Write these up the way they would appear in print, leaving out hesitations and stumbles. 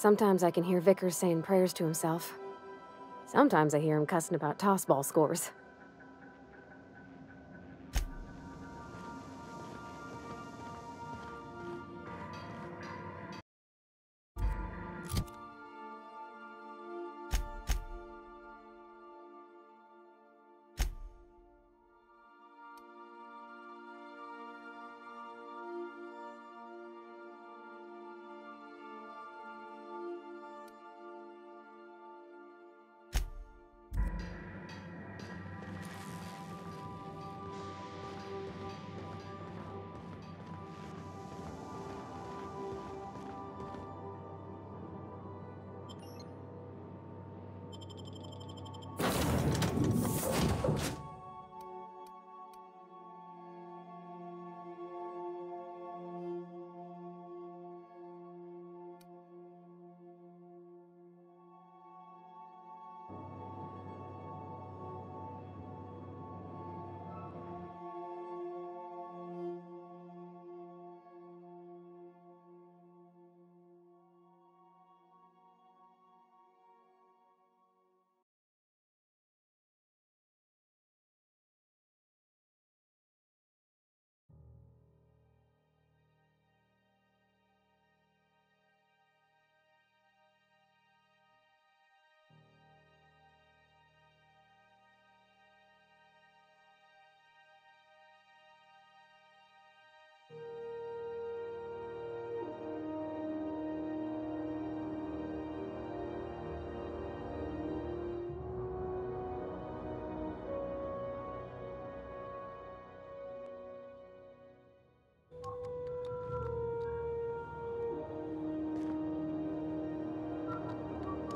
Sometimes I can hear Vickers saying prayers to himself. Sometimes I hear him cussing about tossball scores.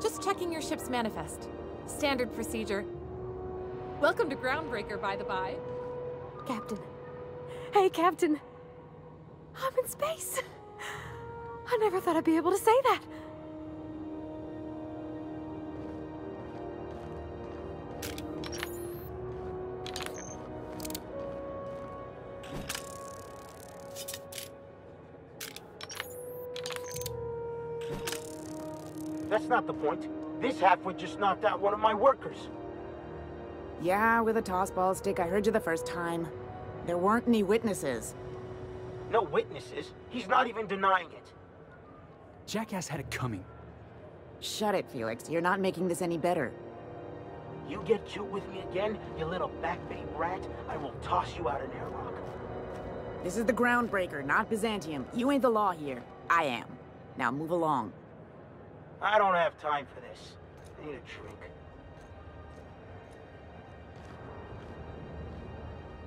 Just checking your ship's manifest. Standard procedure. Welcome to Groundbreaker, by the by. Captain. Hey, Captain. I'm in space. I never thought I'd be able to say that. That's not the point. This halfwit just knocked out one of my workers. Yeah, with a tossball stick. I heard you the first time. There weren't any witnesses. No witnesses? He's not even denying it. Jackass had it coming. Shut it, Felix. You're not making this any better. You get cute with me again, you little backbait rat, I will toss you out an airlock. This is the Groundbreaker, not Byzantium. You ain't the law here. I am. Now move along. I don't have time for this. I need a drink.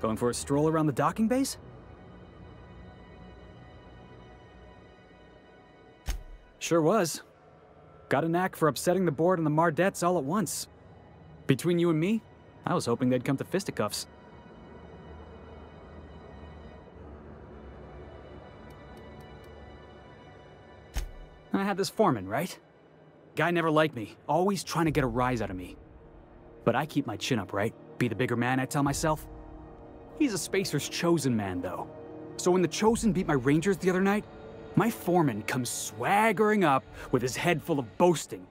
Going for a stroll around the docking base? Sure was. Got a knack for upsetting the board and the Mardettes all at once. Between you and me, I was hoping they'd come to fisticuffs. I had this foreman, right? Guy never liked me, always trying to get a rise out of me. But I keep my chin up, right? Be the bigger man, I tell myself. He's a Spacer's chosen man, though. So when the Chosen beat my Rangers the other night, my foreman comes swaggering up with his head full of boasting.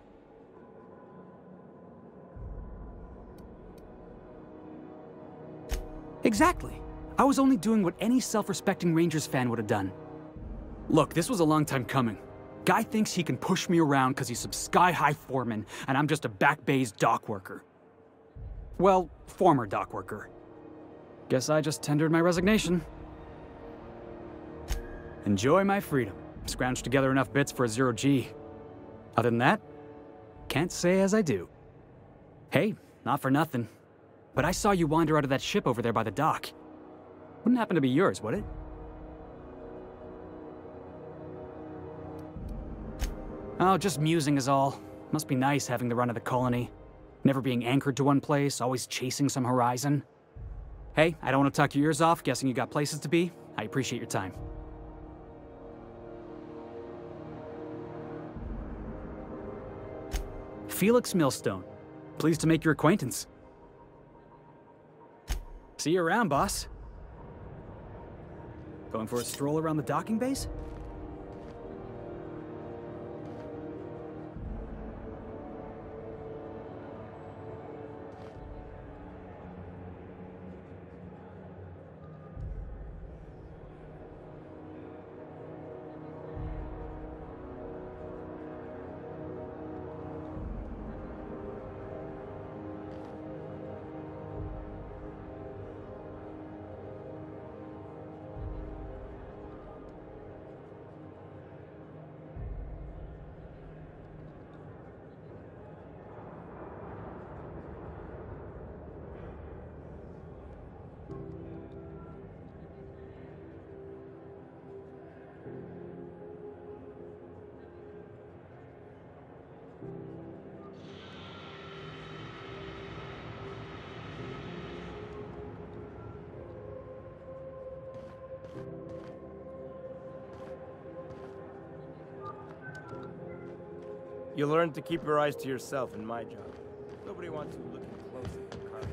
Exactly. I was only doing what any self-respecting Rangers fan would have done. Look, this was a long time coming. Guy thinks he can push me around because he's some sky-high foreman, and I'm just a back bay's dock worker. Well, former dock worker. Guess I just tendered my resignation. Enjoy my freedom. Scrounged together enough bits for a 0G. Other than that, can't say as I do. Hey, not for nothing, but I saw you wander out of that ship over there by the dock. Wouldn't happen to be yours, would it? Oh, just musing is all. Must be nice having the run of the colony. Never being anchored to one place, always chasing some horizon. Hey, I don't want to talk your ears off, guessing you got places to be. I appreciate your time. Felix Millstone. Pleased to make your acquaintance. See you around, boss. Going for a stroll around the docking base? You learn to keep your eyes to yourself in my job. Nobody wants you looking close at your cargo.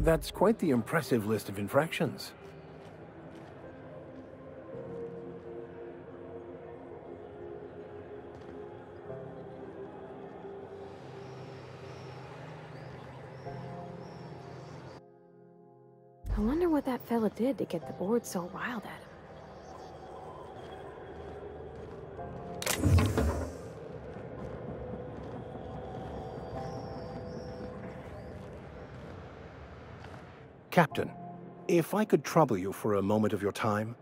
That's quite the impressive list of infractions. I wonder what that fella did to get the board so riled at him. Captain, if I could trouble you for a moment of your time,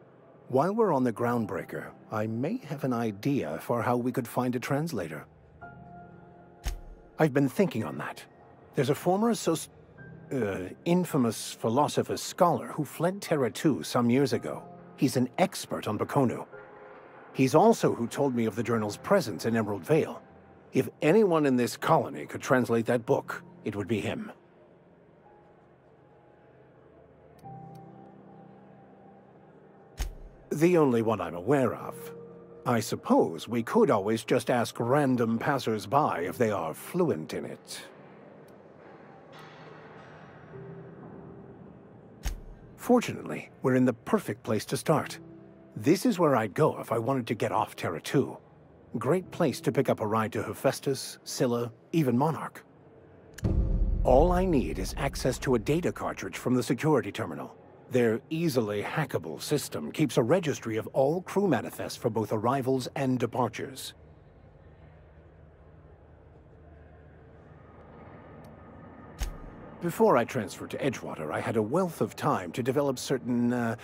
while we're on the Groundbreaker, I may have an idea for how we could find a translator. I've been thinking on that. There's a former infamous philosopher scholar who fled Terra 2 some years ago. He's an expert on Bakonu. He's also who told me of the journal's presence in Emerald Vale. If anyone in this colony could translate that book, it would be him. The only one I'm aware of. I suppose we could always just ask random passers-by if they are fluent in it. Fortunately, we're in the perfect place to start. This is where I'd go if I wanted to get off Terra 2. Great place to pick up a ride to Hephaestus, Scylla, even Monarch. All I need is access to a data cartridge from the security terminal. Their easily hackable system keeps a registry of all crew manifests for both arrivals and departures. Before I transferred to Edgewater, I had a wealth of time to develop certain,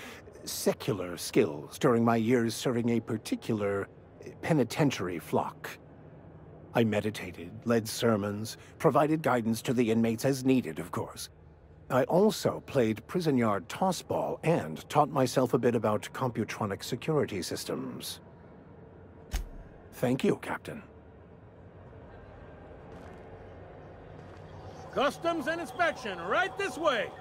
secular skills during my years serving a particular penitentiary flock. I meditated, led sermons, provided guidance to the inmates as needed, of course. I also played prison yard tossball and taught myself a bit about computronic security systems. Thank you, Captain. Customs and inspection, right this way!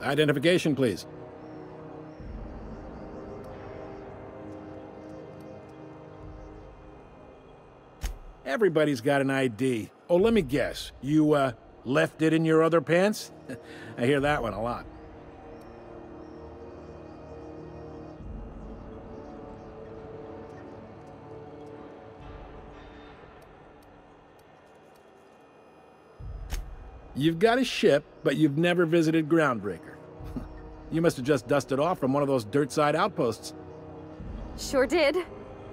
Identification, please. Everybody's got an ID. Oh, let me guess. You, left it in your other pants? I hear that one a lot. You've got a ship, but you've never visited Groundbreaker. You must have just dusted off from one of those dirt-side outposts. Sure did.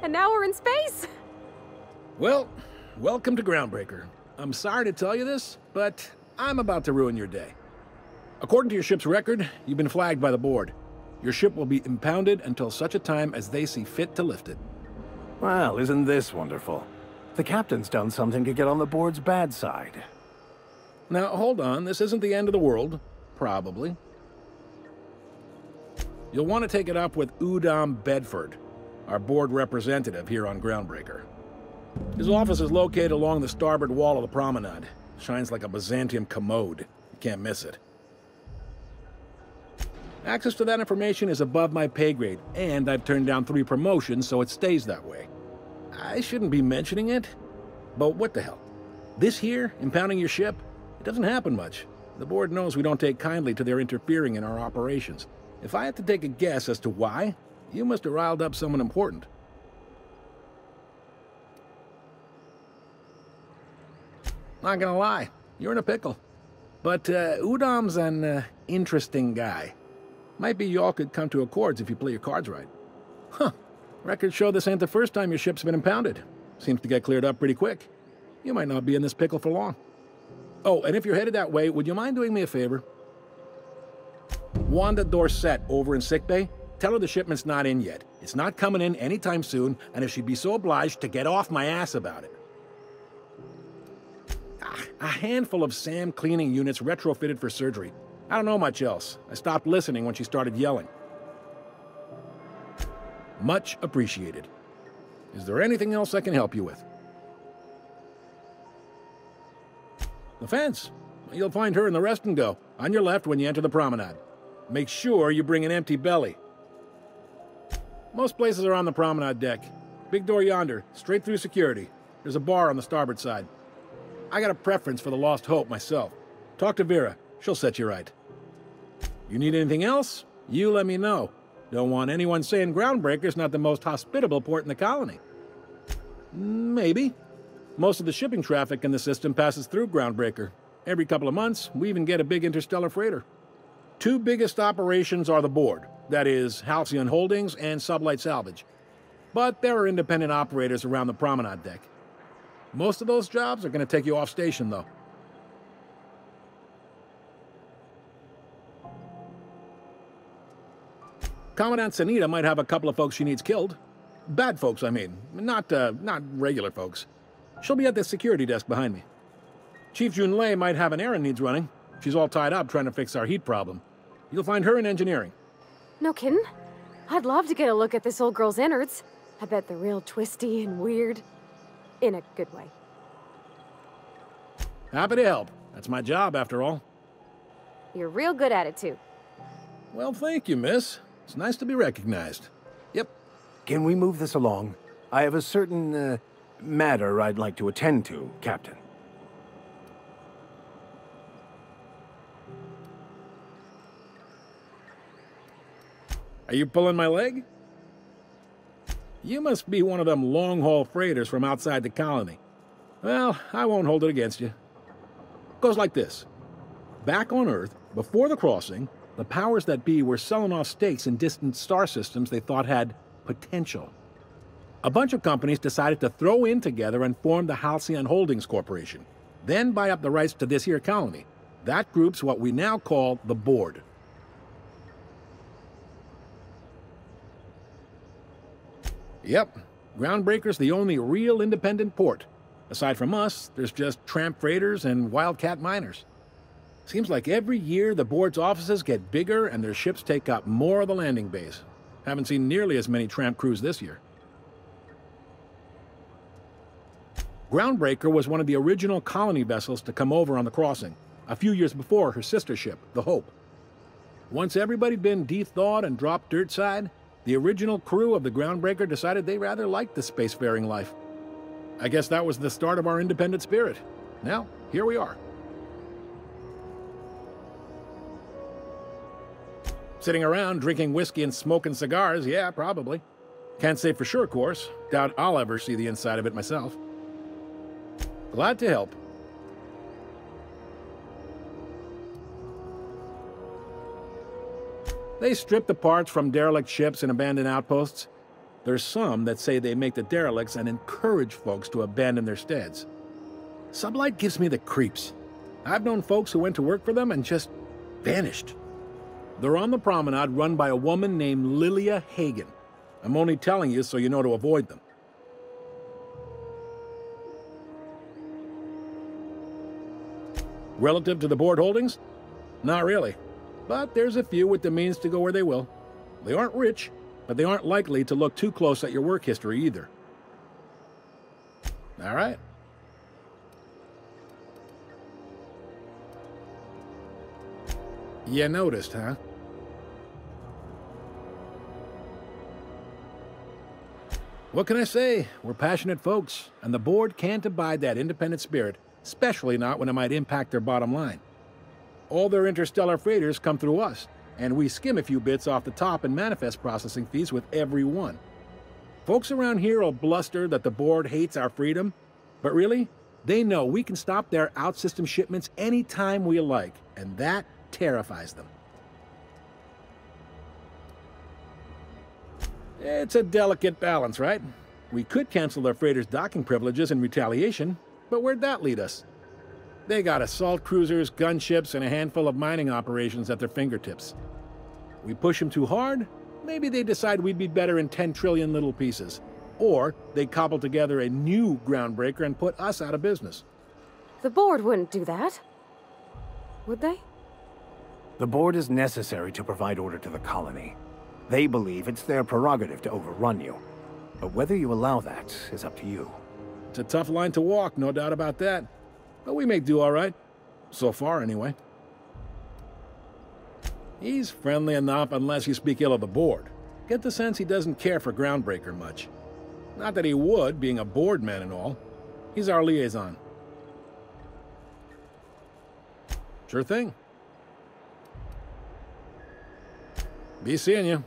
And now we're in space! Well, welcome to Groundbreaker. I'm sorry to tell you this, but I'm about to ruin your day. According to your ship's record, you've been flagged by the board. Your ship will be impounded until such a time as they see fit to lift it. Well, isn't this wonderful? The captain's done something to get on the board's bad side. Now, hold on. This isn't the end of the world. Probably. You'll want to take it up with Udom Bedford, our board representative here on Groundbreaker. His office is located along the starboard wall of the promenade. Shines like a Byzantium commode. You can't miss it. Access to that information is above my pay grade, and I've turned down 3 promotions, so it stays that way. I shouldn't be mentioning it, but what the hell? This here, impounding your ship? It doesn't happen much. The board knows we don't take kindly to their interfering in our operations. If I had to take a guess as to why, you must have riled up someone important. Not gonna lie, you're in a pickle. But Udom's an interesting guy. Might be y'all could come to accords if you play your cards right. Huh. Records show this ain't the first time your ship's been impounded. Seems to get cleared up pretty quick. You might not be in this pickle for long. Oh, and if you're headed that way, would you mind doing me a favor? Wanda Dorset over in sickbay, tell her the shipment's not in yet. It's not coming in anytime soon, and if she'd be so obliged to get off my ass about it. A handful of SAM cleaning units retrofitted for surgery. I don't know much else. I stopped listening when she started yelling. Much appreciated. Is there anything else I can help you with? The fence. You'll find her in the rest and go, on your left when you enter the promenade. Make sure you bring an empty belly. Most places are on the promenade deck. Big door yonder, straight through security. There's a bar on the starboard side. I got a preference for the Lost Hope myself. Talk to Vera. She'll set you right. You need anything else? You let me know. Don't want anyone saying Groundbreaker's not the most hospitable port in the colony. Maybe. Most of the shipping traffic in the system passes through Groundbreaker. Every couple of months, we even get a big interstellar freighter. 2 biggest operations are the board. That is, Halcyon Holdings and Sublight Salvage. But there are independent operators around the promenade deck. Most of those jobs are going to take you off station, though. Commandant Sanita might have a couple of folks she needs killed. Bad folks, I mean. Not regular folks. She'll be at the security desk behind me. Chief Junlei might have an errand needs running. She's all tied up trying to fix our heat problem. You'll find her in engineering. No kidding? I'd love to get a look at this old girl's innards. I bet they're real twisty and weird. In a good way. Happy to help. That's my job, after all. You're real good at it, too. Well, thank you, miss. It's nice to be recognized. Yep. Can we move this along? I have a certain, matter I'd like to attend to, Captain. Are you pulling my leg? You must be one of them long-haul freighters from outside the colony. Well, I won't hold it against you. Goes like this. Back on Earth, before the crossing, the powers that be were selling off stakes in distant star systems they thought had potential. A bunch of companies decided to throw in together and form the Halcyon Holdings Corporation, then buy up the rights to this here colony. That group's what we now call the Board. Yep, Groundbreaker's the only real independent port. Aside from us, there's just tramp freighters and wildcat miners. Seems like every year the board's offices get bigger and their ships take up more of the landing base. Haven't seen nearly as many tramp crews this year. Groundbreaker was one of the original colony vessels to come over on the crossing, a few years before her sister ship, the Hope. Once everybody'd been de-thawed and dropped dirt side, the original crew of the Groundbreaker decided they rather liked the spacefaring life. I guess that was the start of our independent spirit. Now, here we are. Sitting around drinking whiskey and smoking cigars, yeah, probably. Can't say for sure, of course. Doubt I'll ever see the inside of it myself. Glad to help. They strip the parts from derelict ships and abandoned outposts. There's some that say they make the derelicts and encourage folks to abandon their steads. Sublight gives me the creeps. I've known folks who went to work for them and just vanished. They're on the promenade run by a woman named Lilia Hagen. I'm only telling you so you know to avoid them. Relative to the board holdings? Not really. But there's a few with the means to go where they will. They aren't rich, but they aren't likely to look too close at your work history either. All right. You noticed, huh? What can I say? We're passionate folks, and the board can't abide that independent spirit, especially not when it might impact their bottom line. All their interstellar freighters come through us, and we skim a few bits off the top in manifest processing fees with every one. Folks around here will bluster that the board hates our freedom, but really, they know we can stop their out-system shipments anytime we like, and that terrifies them. It's a delicate balance, right? We could cancel their freighters' docking privileges in retaliation, but where'd that lead us? They got assault cruisers, gunships, and a handful of mining operations at their fingertips. We push them too hard, maybe they decide we'd be better in 10 trillion little pieces. Or they cobble together a new Groundbreaker and put us out of business. The board wouldn't do that. Would they? The board is necessary to provide order to the colony. They believe it's their prerogative to overrun you. But whether you allow that is up to you. It's a tough line to walk, no doubt about that. But we make do all right. So far, anyway. He's friendly enough unless you speak ill of the board. Get the sense he doesn't care for Groundbreaker much. Not that he would, being a board man and all. He's our liaison. Sure thing. Be seeing you.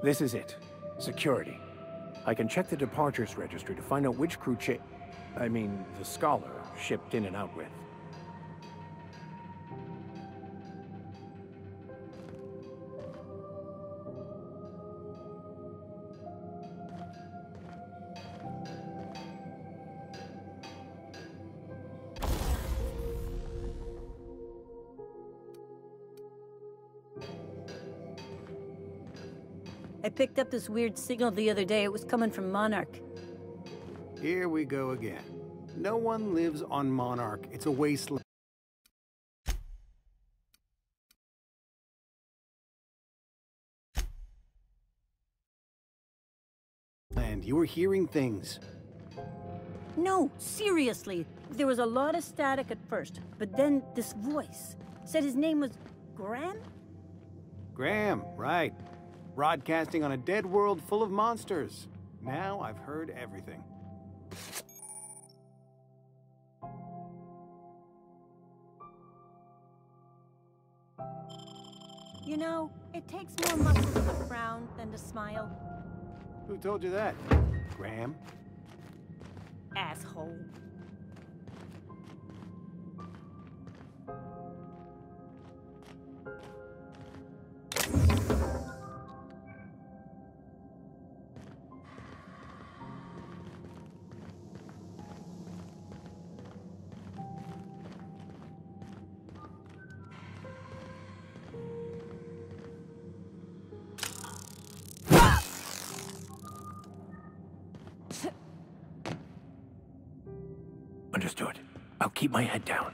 This is it. Security. I can check the departures registry to find out which crew the Scholar shipped in and out with. I picked up this weird signal the other day. It was coming from Monarch. Here we go again. No one lives on Monarch. It's a wasteland. And you were hearing things. No, seriously. There was a lot of static at first, but then this voice said his name was Graham? Graham, right. Broadcasting on a dead world full of monsters. Now I've heard everything. You know, it takes more muscles to frown than to smile. Who told you that? Graham? Asshole. Understood. I'll keep my head down.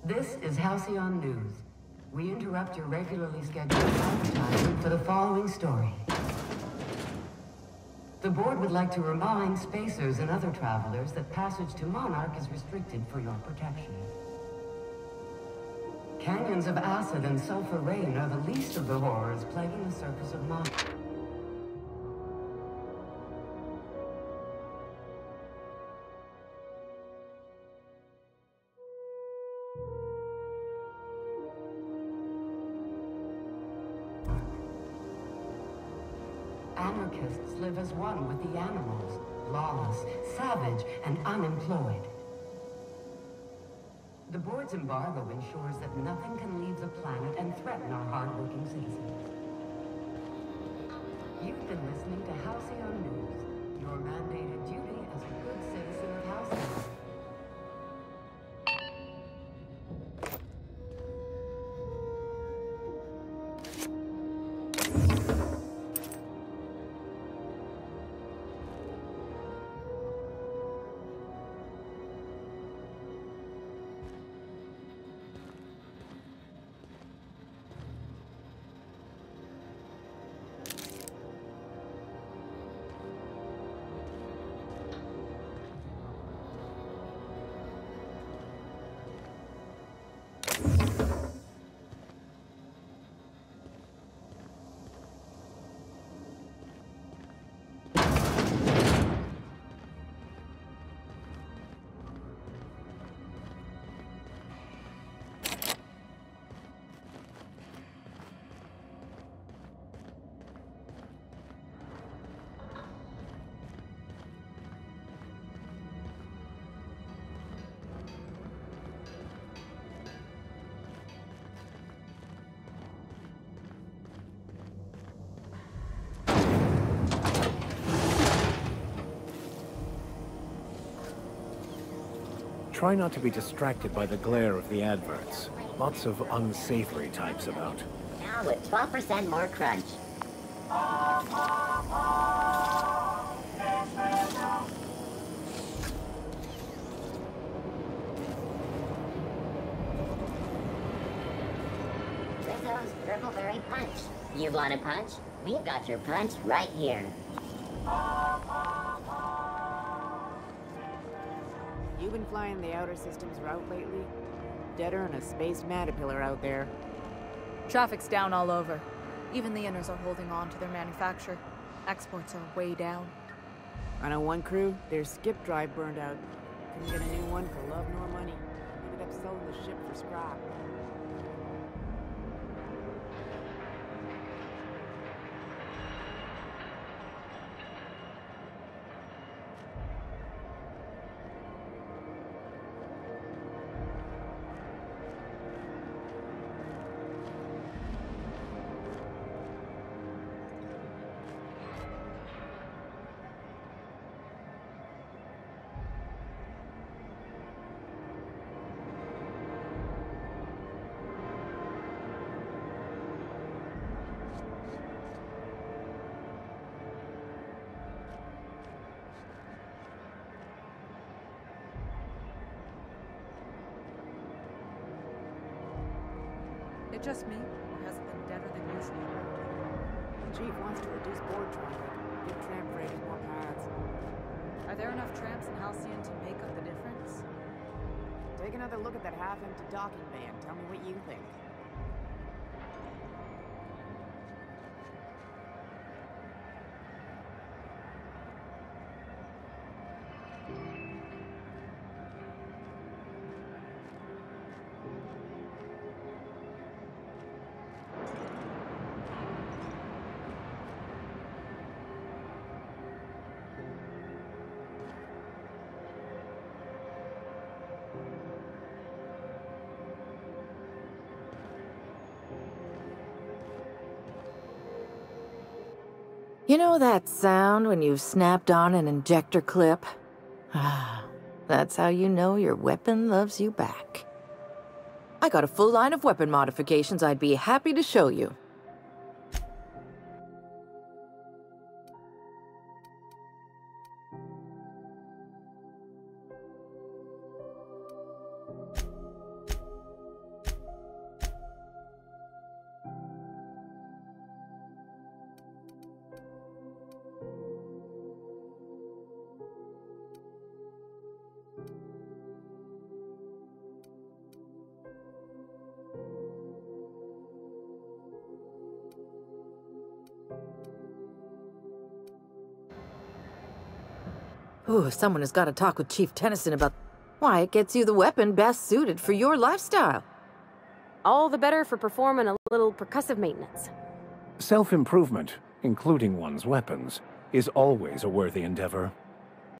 This is Halcyon News. We interrupt your regularly scheduled advertisement for the following story. The board would like to remind spacers and other travelers that passage to Monarch is restricted for your protection. Canyons of acid and sulfur rain are the least of the horrors plaguing the surface of Monarch. Anarchists live as one with the animals, lawless, savage, and unemployed. The board's embargo ensures that nothing can leave the planet and threaten our hard-working citizens. You've been listening to Halcyon News, your mandated duty as a good citizen of Halcyon. Try not to be distracted by the glare of the adverts. Lots of unsavory types about. Now with 12% more crunch. Rizzo's Purpleberry Punch. You want a punch? We've got your punch right here. You been flying the Outer Systems route lately? Deader than a spaced caterpillar out there. Traffic's down all over. Even the inners are holding on to their manufacture. Exports are way down. I know one crew, their skip drive burned out. Couldn't get a new one for love nor money. Ended up selling the ship for scrap. It just me, or has it been deader than usual? The chief wants to reduce board traffic, give tramp freighters more paths. Are there enough tramps in Halcyon to make up the difference? Take another look at that half-empty docking bay and tell me what you think. You know that sound when you've snapped on an injector clip? That's how you know your weapon loves you back. I got a full line of weapon modifications I'd be happy to show you. Ooh, someone has got to talk with Chief Tennyson about why it gets you the weapon best suited for your lifestyle. All the better for performing a little percussive maintenance. Self-improvement, including one's weapons, is always a worthy endeavor.